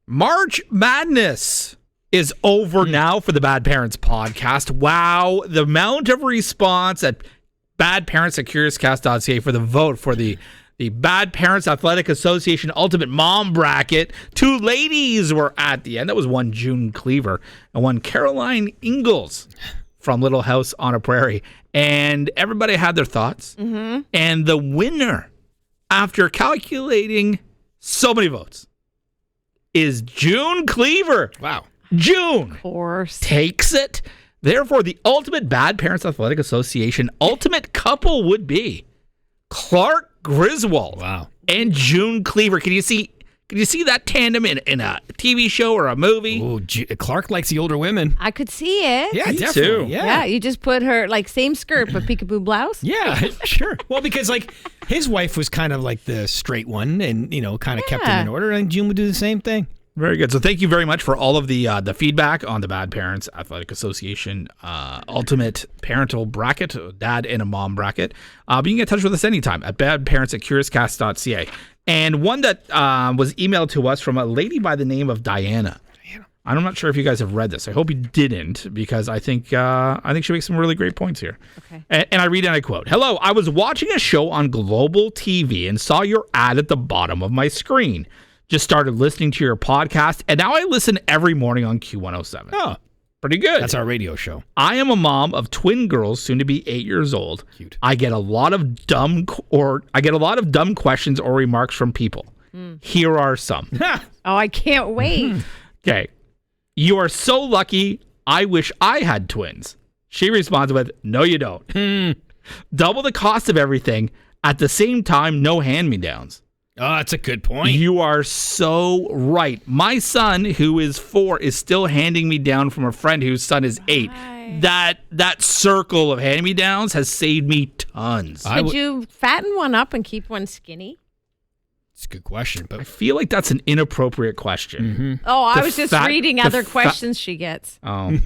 March Madness is over now for the Bad Parents podcast. Wow, the amount of response at badparents@curiouscast.ca for the vote for the Bad Parents Athletic Association Ultimate Mom Bracket. 2 ladies were at the end. That was one June Cleaver and one Caroline Ingalls from Little House on a Prairie. And everybody had their thoughts. Mm-hmm. And the winner, after calculating so many votes, is June Cleaver. Wow. June Of course. takes it. Therefore, the Ultimate Bad Parents Athletic Association ultimate couple would be Clark Griswold. Wow. And June Cleaver. Can you see that tandem in a TV show or a movie? Oh, Clark likes the older women. I could see it. Yeah, Me definitely. too. Yeah, you just put her, like, same skirt, but peekaboo blouse. Yeah, sure. Well, because like his wife was kind of like the straight one, and kind of kept him in order, and June would do the same thing. Very good. So thank you very much for all of the feedback on the Bad Parents Athletic Association Ultimate Parental Bracket, Dad and a Mom Bracket. But you can get in touch with us anytime at badparents@curiouscast.ca. And one that was emailed to us from a lady by the name of Diana. I'm not sure if you guys have read this. I hope you didn't, because I think she makes some really great points here. Okay. And I read and I quote, "Hello, I was watching a show on Global TV and saw your ad at the bottom of my screen. Just started listening to your podcast, and now I listen every morning on Q107. Oh, pretty good. That's our radio show. I am a mom of twin girls, soon to be 8 years old. Cute. I get a lot of dumb questions or remarks from people. Here are some. Oh, I can't wait. Okay. You are so lucky. I wish I had twins. She responds with, no, you don't. Double the cost of everything. At the same time, no hand-me-downs. Oh, that's a good point. You are so right. My son, who is 4, is still handing me down from a friend whose son is 8. Right. That circle of hand-me-downs has saved me tons. Could you fatten one up and keep one skinny? It's a good question, I but feel like that's an inappropriate question. Oh, I The was just fat- reading the other fa- questions she gets. Oh.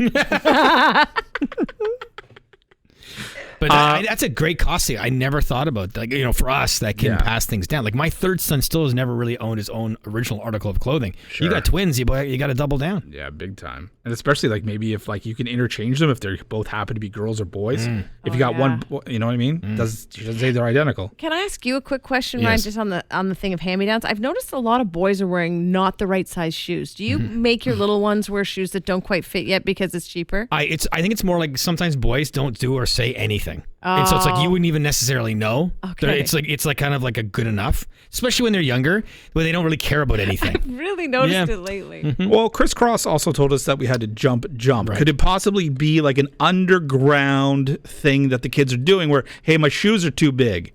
But that's a great cost thing. I never thought about that. For us that can pass things down. Like my third son still has never really owned his own original article of clothing. Sure. You got twins, you got to double down. Yeah, big time. And especially like maybe if like you can interchange them if they both happen to be girls or boys. If you got one, you know what I mean? She doesn't say they're identical. Can I ask you a quick question, Yes. Ryan, just on the thing of hand-me-downs? I've noticed a lot of boys are wearing not the right size shoes. Do you make your little ones wear shoes that don't quite fit yet because it's cheaper? I think it's more like sometimes boys don't do or say anything. And so it's like you wouldn't even necessarily know. Okay. It's like kind of like a good enough, especially when they're younger, where they don't really care about anything. I've really noticed it lately. Well, Chris Cross also told us that we had to jump. Right. Could it possibly be like an underground thing that the kids are doing where, hey, my shoes are too big?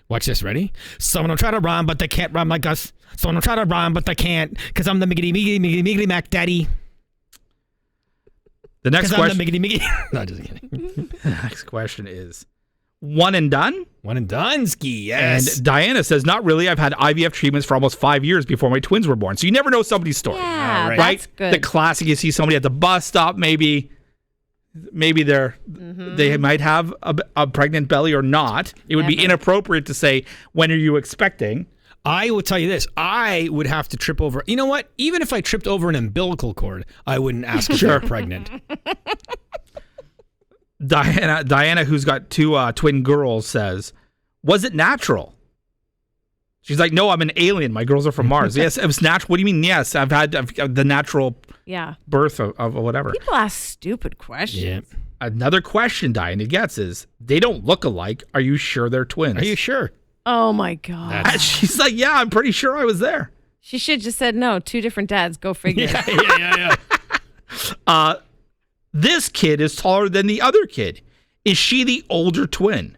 Watch this, ready? Someone will try to rhyme, but they can't rhyme like us. Someone will try to rhyme, but they can't, because I'm the miggity Mac Daddy. The next Because I'm question. the miggity. No, just kidding. The next question is one and done? One and done, ski, yes. And Diana says, not really. I've had IVF treatments for almost 5 years before my twins were born. So you never know somebody's story. Yeah, right. that's good. The classic, you see somebody at the bus stop, maybe they might have a pregnant belly or not. It would be inappropriate to say, when are you expecting? I will tell you this. I would have to trip over. You know what? Even if I tripped over an umbilical cord, I wouldn't ask if they're pregnant. Diana, who's got 2 twin girls, says, was it natural? She's like, no, I'm an alien. My girls are from Mars. Yes, it was natural. What do you mean? Yes, I've had the natural birth of whatever. People ask stupid questions. Yeah. Another question Diana gets is, they don't look alike. Are you sure they're twins? Are you sure? Oh, my God. And she's like, yeah, I'm pretty sure I was there. She should just said, no, 2 different dads. Go figure. Yeah. This kid is taller than the other kid. Is she the older twin?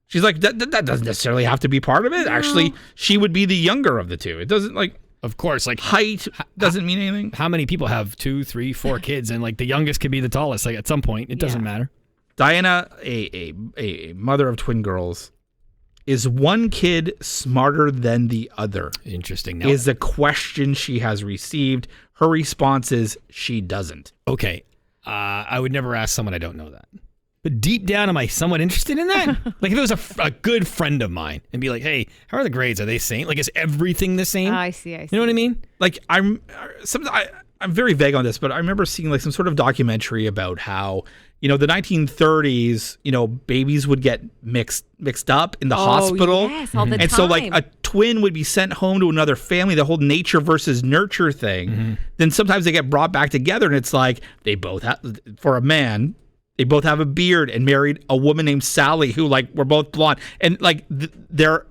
She's like, that doesn't necessarily have to be part of it. No. Actually, she would be the younger of the 2. It doesn't of course, like height doesn't mean anything. How many people have 2, 3, 4 kids, and like the youngest could be the tallest? Like at some point, it doesn't matter. Diana, a mother of twin girls, is one kid smarter than the other? Interesting. Now, is the question she has received. Her response is she doesn't. Okay. I would never ask someone I don't know that. But deep down, am I somewhat interested in that? Like if it was a good friend of mine and be like, hey, how are the grades? Are they same? Like is everything the same? I see. You know what I mean? Like I'm very vague on this, but I remember seeing like some sort of documentary about how, the 1930s, babies would get mixed up in the hospital. Yes, all the time. And so like a twin would be sent home to another family, the whole nature versus nurture thing. Mm-hmm. Then sometimes they get brought back together and it's like they both have, for a man, they both have a beard and married a woman named Sally who like were both blonde. And like their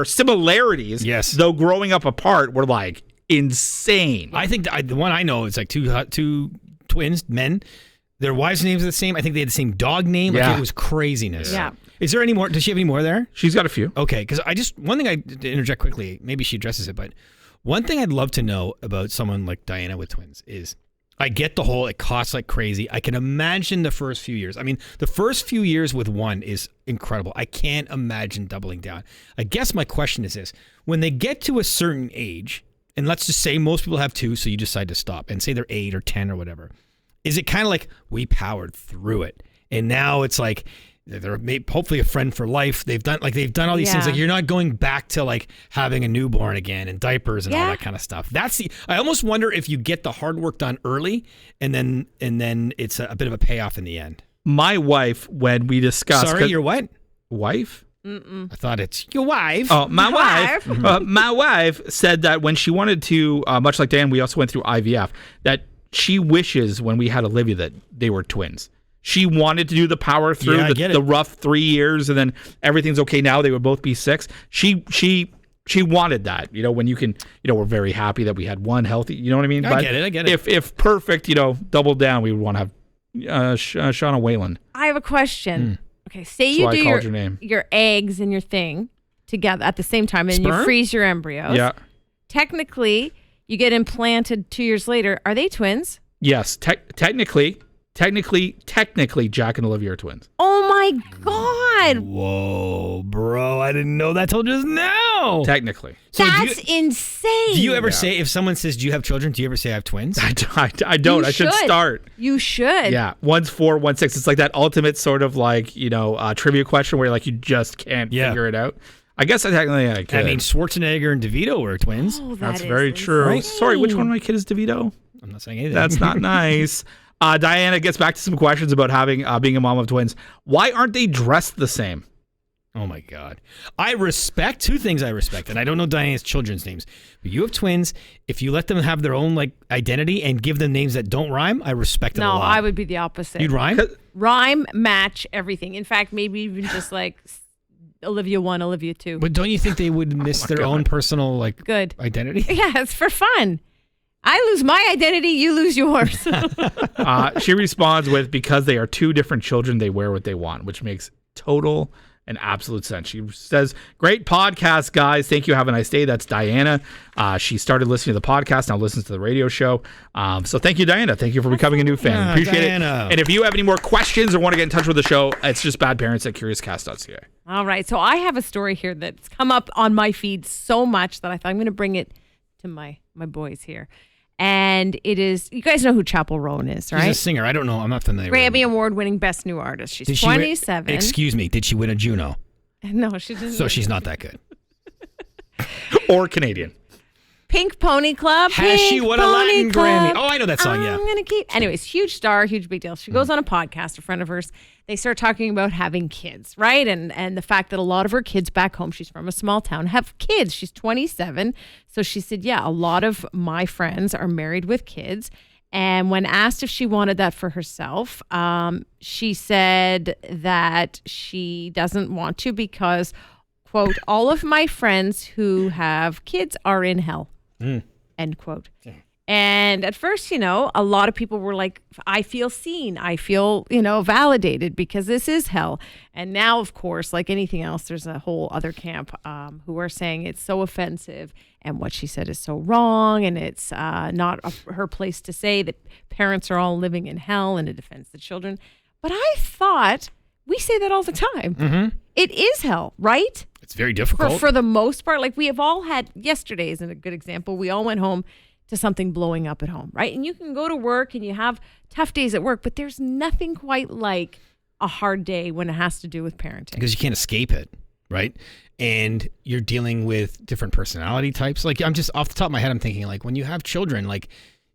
similarities, yes, though growing up apart, were like insane. I think the one I know is like two twins, men. Their wives' names are the same. I think they had the same dog name. Yeah. Like it was craziness. Yeah. Is there any more? Does she have any more there? She's got a few. Okay, because one thing to interject quickly, maybe she addresses it, but one thing I'd love to know about someone like Diana with twins is, I get the whole, it costs like crazy. I can imagine the first few years. I mean, the first few years with one is incredible. I can't imagine doubling down. I guess my question is this. When they get to a certain age, and let's just say most people have two, so you decide to stop, and say they're 8 or 10 or whatever, is it kind of like we powered through it, and now it's like they're hopefully a friend for life. They've done all these things. Like you're not going back to like having a newborn again and diapers and all that kind of stuff. I almost wonder if you get the hard work done early, and then it's a bit of a payoff in the end. My wife, when we discussed, sorry, your what? Wife? Mm-mm. I thought it's your wife. Oh, my wife. My wife said that when she wanted to, much like Dan, we also went through IVF, that she wishes when we had Olivia that they were twins. She wanted to do the power through the rough 3 years, and then everything's okay now. They would both be 6. She wanted that. When you can, we're very happy that we had one healthy. You know what I mean? I get it. If perfect, double down, we would want to have Shawna Whalen. I have a question. Okay, say That's you why do your eggs and your thing together at the same time, and Sperm? you freeze your embryos. Yeah. Technically, you get implanted 2 years later. Are they twins? Yes. Technically, Jack and Olivia are twins. Oh my God. Whoa, bro. I didn't know that till just now. Technically. So that's insane. Do you ever say, if someone says, do you have children? Do you ever say I have twins? I don't. You I should start. You should. Yeah. One's 4, one's 6. It's like that ultimate sort of like, trivia question where like you just can't figure it out. I guess I technically could. I mean, Schwarzenegger and DeVito were twins. Oh, that's very true. Right? Sorry, which one of my kids is DeVito? I'm not saying anything. That's not nice. Diana gets back to some questions about being a mom of twins. Why aren't they dressed the same? Oh my God. I respect two things. And I don't know Diana's children's names, but you have twins. If you let them have their own like identity and give them names that don't rhyme, I respect it a lot. No, I would be the opposite. You'd rhyme? Rhyme, match, everything. In fact, maybe even just like Olivia 1, Olivia 2. But don't you think they would miss their own personal like identity? Yeah, it's for fun. I lose my identity, you lose yours. She responds with, because they are two different children, they wear what they want, which makes total and absolute sense. She says, great podcast, guys. Thank you. Have a nice day. That's Diana. She started listening to the podcast, now listens to the radio show. So thank you, Diana. Thank you for becoming a new fan. Appreciate Diana. it. And if you have any more questions or want to get in touch with the show, it's just badparents@curiouscast.ca. All right. So I have a story here that's come up on my feed so much that I thought I'm going to bring it to my boys here. And it is, you guys know who Chappell Roan is, right? She's a singer. I don't know. I'm not familiar with her. Grammy Award-winning Best New Artist. She's 27. Excuse me. Did she win a Juno? No, she didn't. So she's not that good. Or Canadian. Pink Pony Club. Has she won a Latin Grammy? Oh, I know that song, yeah. I'm going to keep. Anyways, huge star, huge big deal. She goes on a podcast, a friend of hers. They start talking about having kids, right? And the fact that a lot of her kids back home, she's from a small town, have kids. She's 27. So she said, yeah, a lot of my friends are married with kids. And when asked if she wanted that for herself, she said that she doesn't want to because, quote, all of my friends who have kids are in hell. End quote. Yeah. And at first, a lot of people were like, I feel seen. I feel, validated because this is hell. And now, of course, like anything else, there's a whole other camp who are saying it's so offensive and what she said is so wrong. And it's not her place to say that parents are all living in hell and it defends the children. But I thought we say that all the time. Mm-hmm. It is hell, right? It's very difficult. For the most part, like we have all had, yesterday is a good example. We all went home to something blowing up at home, right? And you can go to work and you have tough days at work, but there's nothing quite like a hard day when it has to do with parenting. Because you can't escape it, right? And you're dealing with different personality types. Like, I'm just off the top of my head, I'm thinking, like, when you have children, like,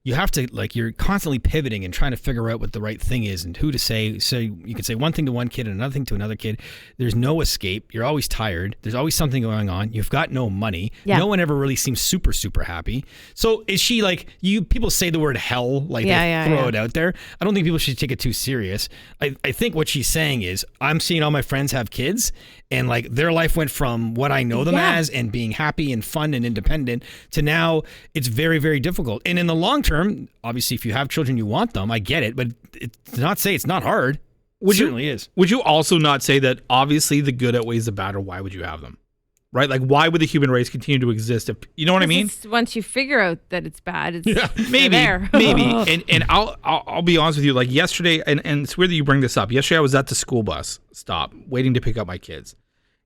you have to, like, you're constantly pivoting and trying to figure out what the right thing is and who to say. So you can say one thing to one kid and another thing to another kid. There's no escape. You're always tired. There's always something going on. You've got no money. Yeah. No one ever really seems super, super happy. So is she like, people say the word hell, like they throw it out there. I don't think people should take it too serious. I think what she's saying is, I'm seeing all my friends have kids and like their life went from what I know them as and being happy and fun and independent to now it's very, very difficult. And in the long term, obviously, if you have children, you want them. I get it, but to not say it's not hard. It certainly is. Would you also not say that obviously the good outweighs the bad, or why would you have them? Right? Like, why would the human race continue to exist? If you know what I mean? Once you figure out that it's bad, it's maybe there. maybe. And I'll be honest with you. Like yesterday, and it's weird that you bring this up. Yesterday, I was at the school bus stop waiting to pick up my kids.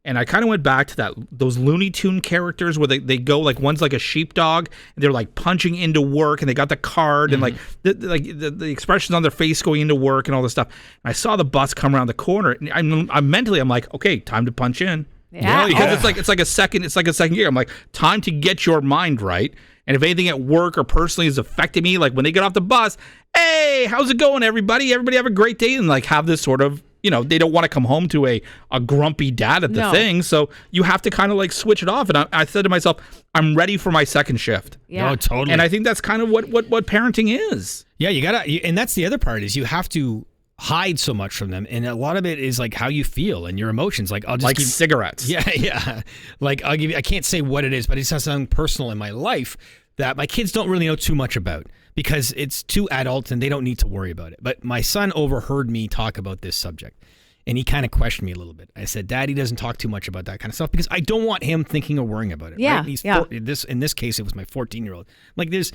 And I kind of went back to those Looney Tune characters where they go, like, one's like a sheepdog and they're like punching into work and they got the card and like the expressions on their face going into work and all this stuff. And I saw the bus come around the corner and I'm mentally, I'm like, okay, time to punch in. Yeah. Because it's like a second gear. I'm like, time to get your mind right. And if anything at work or personally is affecting me, like when they get off the bus, hey, how's it going, everybody? Everybody have a great day, and like have this sort of, you know, they don't want to come home to a grumpy dad at the thing. So you have to kind of like switch it off. And I said to myself, I'm ready for my second shift. Yeah. No, totally. And I think that's kind of what parenting is. Yeah, and that's the other part is you have to hide so much from them, and a lot of it is like how you feel and your emotions. Like I'll just like cigarettes. Yeah. Like I'll give you. I can't say what it is, but it's something personal in my life that my kids don't really know too much about because it's too adult and they don't need to worry about it. But my son overheard me talk about this subject, and he kind of questioned me a little bit. I said, "Daddy doesn't talk too much about that kind of stuff because I don't want him thinking or worrying about it." Yeah, right? In this case, it was my 14-year-old. Like there's.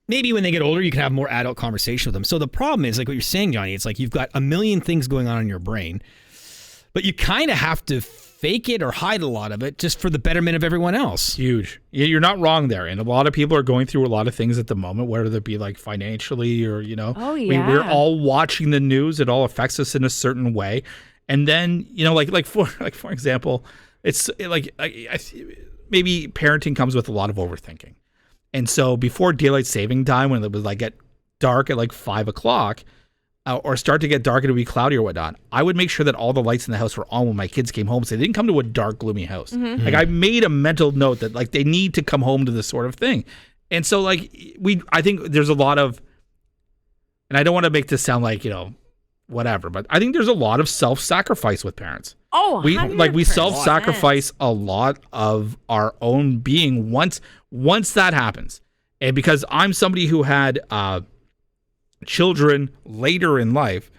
Maybe when they get older, you can have more adult conversation with them. So the problem is, like what you're saying, Johnny, it's like you've got a million things going on in your brain, but you kind of have to fake it or hide a lot of it just for the betterment of everyone else. Huge. Yeah, you're not wrong there. And a lot of people are going through a lot of things at the moment, whether it be like financially or, you know, we're all watching the news. It all affects us in a certain way. And then, you know, for example, it's like maybe parenting comes with a lot of overthinking. And so before daylight saving time, when it was like get dark at like 5 o'clock or start to get dark and it would be cloudy or whatnot, I would make sure that all the lights in the house were on when my kids came home. So they didn't come to a dark, gloomy house. Mm-hmm. Like I made a mental note that like they need to come home to this sort of thing. And so like I think there's a lot of, and I don't want to make this sound like, you know, whatever, but I think there's a lot of self-sacrifice with parents. Oh, 100%. we self-sacrifice a lot of our own being once that happens. And because I'm somebody who had children later in life,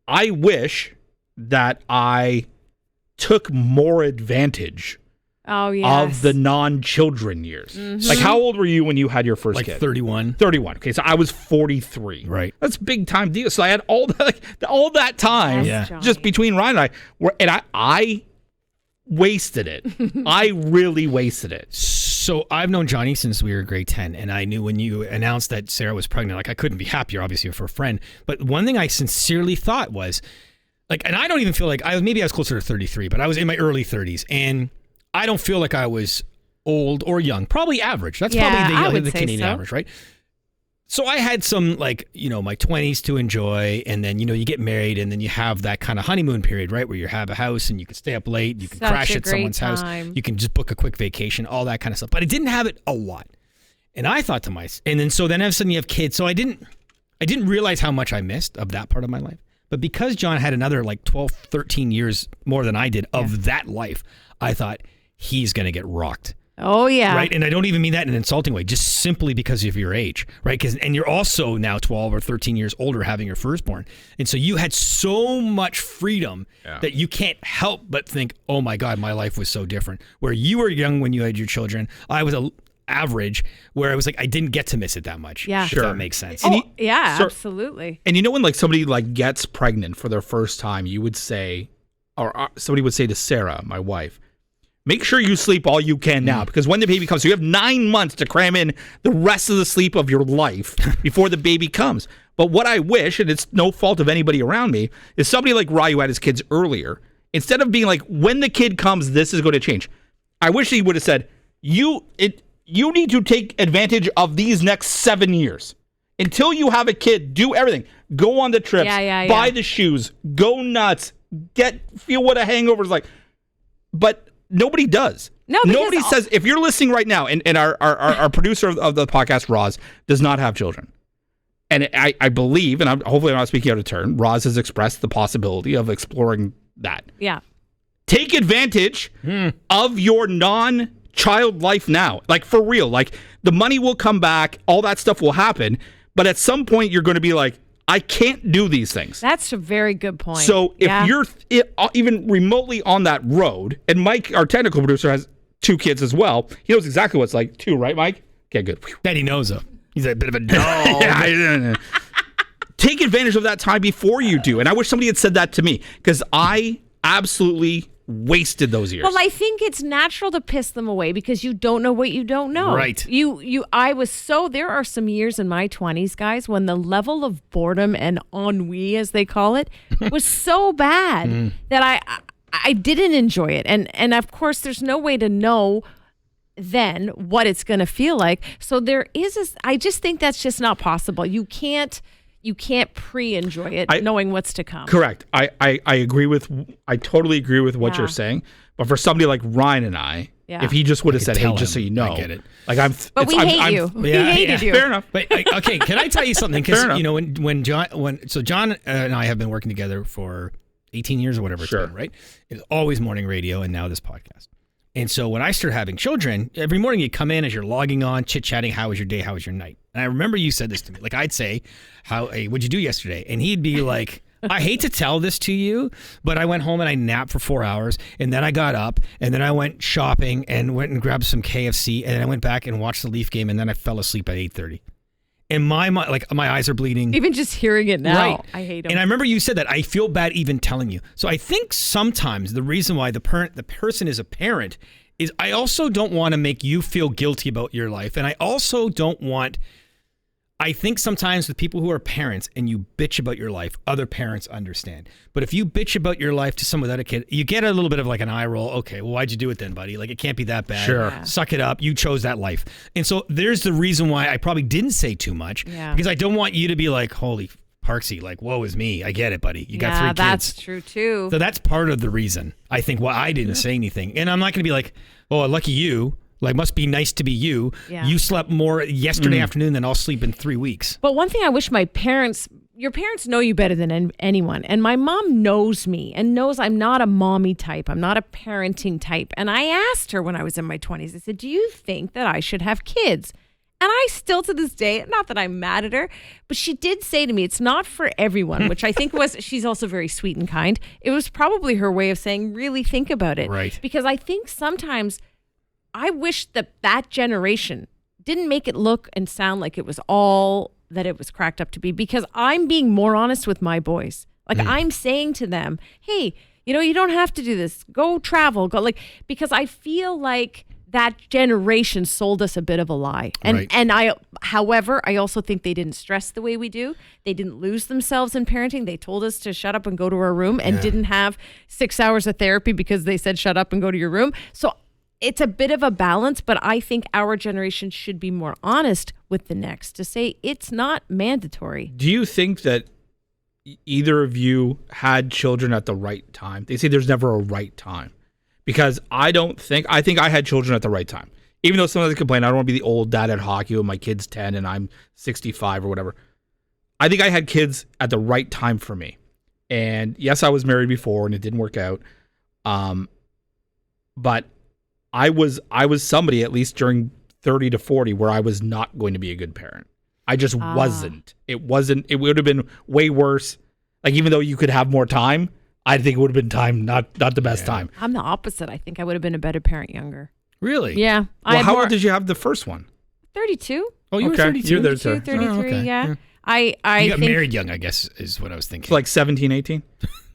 I wish that I took more advantage of the non-children years. Mm-hmm. Like, how old were you when you had your first kid? Like 31. 31. Okay, so I was 43. Right. That's a big time deal. So I had all that time just between Ryan and I wasted it. I really wasted it. So I've known Johnny since we were grade 10, and I knew when you announced that Sarah was pregnant, like I couldn't be happier, obviously, for a friend. But one thing I sincerely thought was, like, and I don't even feel like maybe I was closer to 33, but I was in my early 30s, and I don't feel like I was old or young. Probably average. That's probably the Canadian average, right? So I had some, like, you know, my 20s to enjoy, and then, you know, you get married, and then you have that kind of honeymoon period, right, where you have a house, and you can stay up late, you can crash at someone's house, you can just book a quick vacation, all that kind of stuff. But I didn't have it a lot. And I thought to myself, and then all of a sudden you have kids, so I didn't realize how much I missed of that part of my life. But because John had another, like, 12, 13 years more than I did of that life, I thought, he's going to get rocked. Oh, yeah. Right. And I don't even mean that in an insulting way, just simply because of your age. Right. And you're also now 12 or 13 years older having your firstborn. And so you had so much freedom that you can't help but think, oh, my God, my life was so different. Where you were young when you had your children, I was average, where I was like, I didn't get to miss it that much. Yeah. If that makes sense. Absolutely. And you know, when like somebody like gets pregnant for their first time, you would say, or somebody would say to Sarah, my wife, make sure you sleep all you can now, because when the baby comes, so you have 9 months to cram in the rest of the sleep of your life before the baby comes. But what I wish, and it's no fault of anybody around me, is somebody like Ryu had his kids earlier. Instead of being like, when the kid comes, this is going to change. I wish he would have said, you need to take advantage of these next 7 years. Until you have a kid, do everything. Go on the trips, buy the shoes, go nuts, feel what a hangover is like. But nobody does. Nobody says, if you're listening right now, and our producer of the podcast, Roz, does not have children. And I believe, and hopefully I'm not speaking out of turn, Roz has expressed the possibility of exploring that. Yeah. Take advantage of your non-child life now. Like, for real. Like, the money will come back. All that stuff will happen. But at some point, you're going to be like, I can't do these things. That's a very good point. So if you're even remotely on that road, and Mike, our technical producer, has 2 kids as well. He knows exactly what it's like too, right, Mike? Okay, good. Bet he knows though. He's a bit of a dog. Take advantage of that time before you do. And I wish somebody had said that to me, because I absolutely wasted those years. Well, I think it's natural to piss them away because you don't know what you don't know. Right. There are some years in my 20s, guys, when the level of boredom and ennui, as they call it, was so bad that I didn't enjoy it. And of course, there's no way to know then what it's going to feel like. So I just think that's just not possible. You can't pre-enjoy it knowing what's to come. Correct. I totally agree with what you're saying. But for somebody like Ryan and I, if he just would have said, "Hey, just so you know," I get it. Like but we hate you. We hated you. Fair enough. But okay, can I tell you something? Because when John and I have been working together for 18 years or whatever it's been, right? It's always morning radio and now this podcast. And so when I started having children, every morning you come in as you're logging on, chit-chatting, how was your day, how was your night? And I remember you said this to me. Like, I'd say, hey, what'd you do yesterday? And he'd be like, I hate to tell this to you, but I went home and I napped for 4 hours, and then I got up, and then I went shopping and went and grabbed some KFC, and then I went back and watched the Leaf game, and then I fell asleep at 8:30. And my eyes are bleeding. Even just hearing it now, right. I hate him. And I remember you said that. I feel bad even telling you. So I think sometimes the reason why the person is a parent is I also don't want to make you feel guilty about your life. And I also don't want... I think sometimes with people who are parents and you bitch about your life, other parents understand. But if you bitch about your life to some other kid, you get a little bit of like an eye roll. Okay, well, why'd you do it then, buddy? Like, it can't be that bad. Sure. Yeah. Suck it up. You chose that life. And so there's the reason why I probably didn't say too much. Yeah. Because I don't want you to be like, holy Parksy, like, woe is me. I get it, buddy. You got 3 kids. That's true too. So that's part of the reason, I think, why I didn't say anything. And I'm not going to be like, oh, lucky you. Like, must be nice to be you. Yeah. You slept more yesterday afternoon than I'll sleep in 3 weeks. But one thing I wish your parents know you better than anyone. And my mom knows me and knows I'm not a mommy type. I'm not a parenting type. And I asked her when I was in my 20s, I said, do you think that I should have kids? And I still to this day, not that I'm mad at her, but she did say to me, it's not for everyone, which I think she's also very sweet and kind. It was probably her way of saying, really think about it. Right. Because I think sometimes I wish that generation didn't make it look and sound like it was all that it was cracked up to be, because I'm being more honest with my boys. Like, I'm saying to them, hey, you don't have to do this. Go travel. Go, like, because I feel like that generation sold us a bit of a lie. And however, I also think they didn't stress the way we do. They didn't lose themselves in parenting. They told us to shut up and go to our room and didn't have 6 hours of therapy because they said, shut up and go to your room. So it's a bit of a balance, but I think our generation should be more honest with the next to say it's not mandatory. Do you think that either of you had children at the right time? They say there's never a right time. Because I think I had children at the right time. Even though some of them complain, I don't want to be the old dad at hockey when my kid's 10 and I'm 65 or whatever. I think I had kids at the right time for me. And yes, I was married before and it didn't work out. But I was somebody, at least during 30 to 40, where I was not going to be a good parent. I just wasn't. It would have been way worse. Like, even though you could have more time, I think it would have been time, not the best time. I'm the opposite. I think I would have been a better parent younger. Really? Yeah. Well, how old did you have the first one? 32. Oh, you were 32? You're there, 32, 33, okay. yeah. You got think married young, I guess, is what I was thinking. Like 17, 18?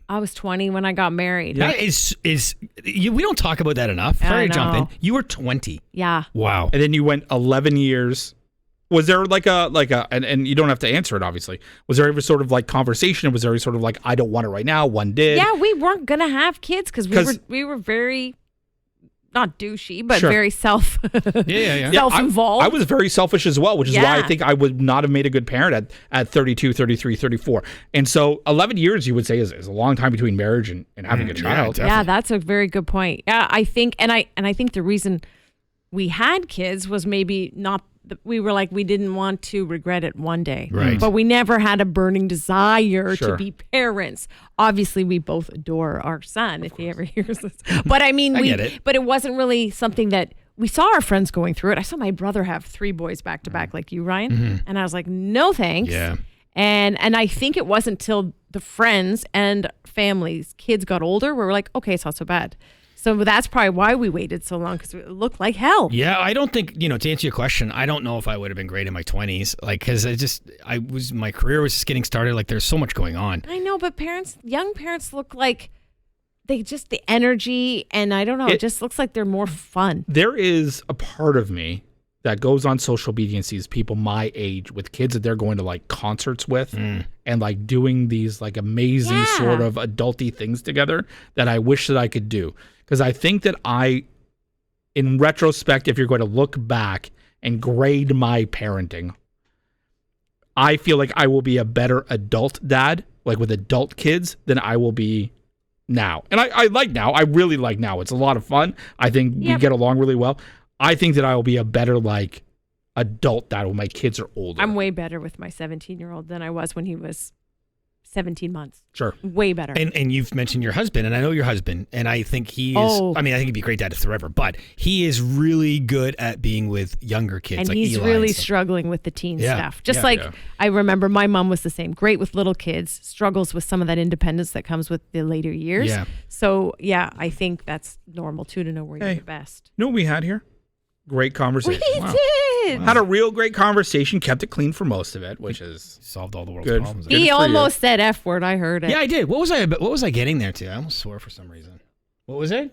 I was 20 when I got married. Yeah. We don't talk about that enough. Sorry to jump in. You were 20. Yeah. Wow. And then you went 11 years Was there like a and you don't have to answer it, obviously. Was there ever sort of like conversation? Was there sort of like, I don't want it right now? One did. Yeah, we weren't going to have kids because we were very, not douchey, but Sure. very self-involved. I was very selfish as well, which is why Yeah. I think I would not have made a good parent at 32, 33, 34. And so 11 years, you would say, is a long time between marriage and having a child. Yeah, that's a very good point. Yeah, I think, and I think the reason we had kids was maybe not, we were like, we didn't want to regret it one day. Right. But we never had a burning desire Sure. to be parents. Obviously, we both adore our son, if he ever hears this. But I mean, get it. But it wasn't really something that we saw our friends going through it. I saw my brother have 3 boys back to back like you, Ryan. And I was like, no thanks. Yeah. And I think it wasn't until the friends and families, kids got older, where we're like, okay, it's not so bad. So that's probably why we waited so long, because it looked like hell. Yeah, I don't think, to answer your question, I don't know if I would have been great in my 20s. Like, because my career was just getting started. Like, there's so much going on. I know, but young parents look like the energy, and I don't know, it just looks like they're more fun. There is a part of me that goes on social media and sees people my age with kids that they're going to like concerts with and like doing these like amazing sort of adulty things together that I wish that I could do. Because I think that in retrospect, if you're going to look back and grade my parenting, I feel like I will be a better adult dad, like with adult kids, than I will be now. And I like now. I really like now. It's a lot of fun. I think we get along really well. I think that I will be a better like adult dad when my kids are older. I'm way better with my 17-year-old than I was when he was 17 months. Sure. Way better. And you've mentioned your husband, and I know your husband, and I think he is, I think he'd be a great dad forever, but he is really good at being with younger kids. And like he's Eli really and stuff. struggling with the teen Yeah. stuff. Just Yeah. I remember my mom was the same. Great with little kids, struggles with some of that independence that comes with the later years. Yeah. So, yeah, I think that's normal too, to know where you're the best. You know what we had here? Great conversation. We Wow. did. Had a real great conversation, kept it clean for most of it, which is Solved all the world's Good. problems. Good. He for you. almost said F word. I heard it. Yeah, I did. What was I getting there to? I almost swore for some reason. What was it?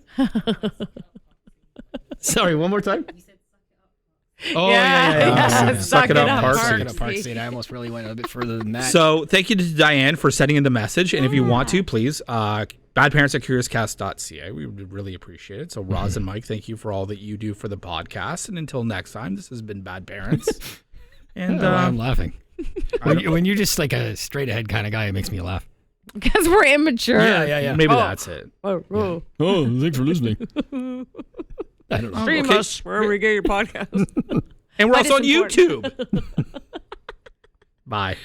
Sorry, one more time. Oh, yeah. Suck it up, Parksy. Suck it up, Parksy. I almost really went a bit further than that. So thank you to Diane for sending in the message. And if you want to, please, badparents@curiouscast.ca. We would really appreciate it. So Roz and Mike, thank you for all that you do for the podcast. And until next time, this has been Bad Parents. And I'm laughing. When you're just like a straight ahead kind of guy, it makes me laugh. Because we're immature. Yeah. maybe that's it. Oh, Oh, thanks for listening. I don't know. Stream us wherever we get your podcast. And we're But also on it's YouTube. Bye.